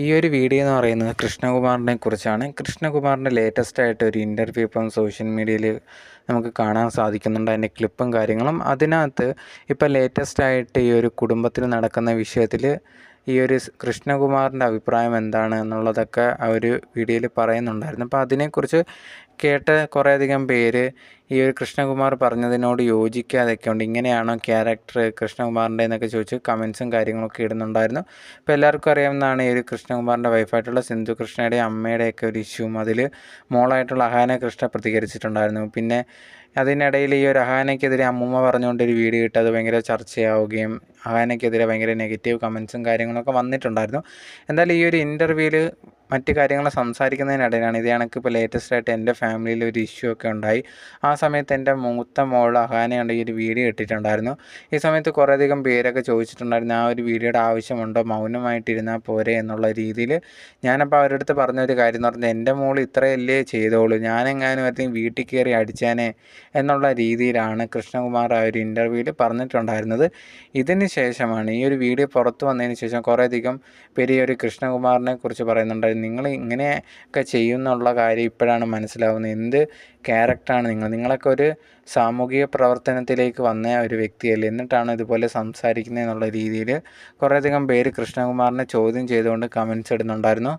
ഈ ഒരു വീഡിയോ എന്ന് പറയുന്നത് കൃഷ്ണകുമാറിനെ കുറിച്ചാണ്. കൃഷ്ണകുമാറിൻ്റെ ലേറ്റസ്റ്റ് ആയിട്ട് ഒരു ഇൻ്റർവ്യൂ ഇപ്പം സോഷ്യൽ മീഡിയയിൽ നമുക്ക് കാണാൻ സാധിക്കുന്നുണ്ട്. അതിൻ്റെ ക്ലിപ്പും കാര്യങ്ങളും അതിനകത്ത് ഇപ്പം ലേറ്റസ്റ്റ് ആയിട്ട് ഈ ഒരു കുടുംബത്തിൽ നടക്കുന്ന വിഷയത്തിൽ ഈ ഒരു കൃഷ്ണകുമാറിൻ്റെ അഭിപ്രായം എന്താണ് എന്നുള്ളതൊക്കെ ആ ഒരു വീഡിയോയിൽ പറയുന്നുണ്ടായിരുന്നു. അപ്പോൾ അതിനെക്കുറിച്ച് കേട്ട കുറേയധികം പേര് ഈ ഒരു കൃഷ്ണകുമാർ പറഞ്ഞതിനോട് യോജിക്കാതൊക്കെ ഉണ്ട്. ഇങ്ങനെയാണോ ക്യാരക്ടർ കൃഷ്ണകുമാറിൻ്റെ എന്നൊക്കെ ചോദിച്ച് കമൻസും കാര്യങ്ങളൊക്കെ ഇടുന്നുണ്ടായിരുന്നു. ഇപ്പോൾ എല്ലാവർക്കും അറിയാവുന്നതാണ് ഈ ഒരു കൃഷ്ണകുമാറിൻ്റെ വൈഫായിട്ടുള്ള സിന്ധു കൃഷ്ണയുടെയും അമ്മയുടെയൊക്കെ ഒരു ഇഷ്യൂവും അതിൽ മോളായിട്ടുള്ള അഹാന കൃഷ്ണ പ്രതികരിച്ചിട്ടുണ്ടായിരുന്നു. പിന്നെ അതിനിടയിൽ ഈ ഒരു അഹാനയ്ക്കെതിരെ അമ്മൂമ്മ പറഞ്ഞുകൊണ്ടൊരു വീഡിയോ ഇട്ട് അത് ഭയങ്കര ചർച്ചയാവുകയും അഹാനയ്ക്കെതിരെ ഭയങ്കര നെഗറ്റീവ് കമൻസും കാര്യങ്ങളൊക്കെ വന്നിട്ടുണ്ടായിരുന്നു. എന്തായാലും ഈ ഒരു ഇൻ്റർവ്യൂവിൽ മറ്റ് കാര്യങ്ങൾ സംസാരിക്കുന്നതിനിടയിലാണ് ഇത് കണക്ക് ഇപ്പോൾ ലേറ്റസ്റ്റ് ആയിട്ട് എൻ്റെ ഫാമിലിയിൽ ഒരു ഇഷ്യൂ ഒക്കെ ഉണ്ടായി. ആ സമയത്ത് എൻ്റെ മൂത്ത മോൾ അഹാനയുണ്ട് ഈ ഒരു വീഡിയോ ഇട്ടിട്ടുണ്ടായിരുന്നു. ഈ സമയത്ത് കുറേയധികം പേരൊക്കെ ചോദിച്ചിട്ടുണ്ടായിരുന്നു ആ ഒരു വീഡിയോയുടെ ആവശ്യമുണ്ടോ, മൗനമായിട്ടിരുന്നാൽ പോരെ എന്നുള്ള രീതിയിൽ. ഞാനപ്പോൾ അവരുടെ അടുത്ത് പറഞ്ഞൊരു കാര്യം എന്ന് പറഞ്ഞാൽ എൻ്റെ മോൾ ഇത്രയല്ലേ ചെയ്തോളൂ, ഞാനെങ്ങാനും അല്ലെങ്കിൽ വീട്ടിൽ കയറി അടിച്ചാനേ എന്നുള്ള രീതിയിലാണ് കൃഷ്ണകുമാർ ആ ഒരു ഇൻ്റർവ്യൂവിൽ പറഞ്ഞിട്ടുണ്ടായിരുന്നത്. ഇതിന് ശേഷമാണ് ഈ ഒരു വീഡിയോ പുറത്തു വന്നതിന് ശേഷം കുറേയധികം പേര് ഈ ഒരു കൃഷ്ണകുമാറിനെ കുറിച്ച് പറയുന്നുണ്ടായിരുന്നു. നിങ്ങൾ ഇങ്ങനെയൊക്കെ ചെയ്യുന്നുള്ള കാര്യം ഇപ്പോഴാണ് മനസ്സിലാവുന്നത്. എന്ത് ക്യാരക്ടറാണ് നിങ്ങളൊക്കെ ഒരു സാമൂഹിക പ്രവർത്തനത്തിലേക്ക് വന്ന ഒരു വ്യക്തിയല്ലേ, എന്നിട്ടാണ് ഇതുപോലെ സംസാരിക്കുന്നത് എന്നുള്ള രീതിയിൽ കുറേയധികം പേര് കൃഷ്ണകുമാറിനെ ചോദ്യം ചെയ്തുകൊണ്ട് കമൻസ് ഇടുന്നുണ്ടായിരുന്നു.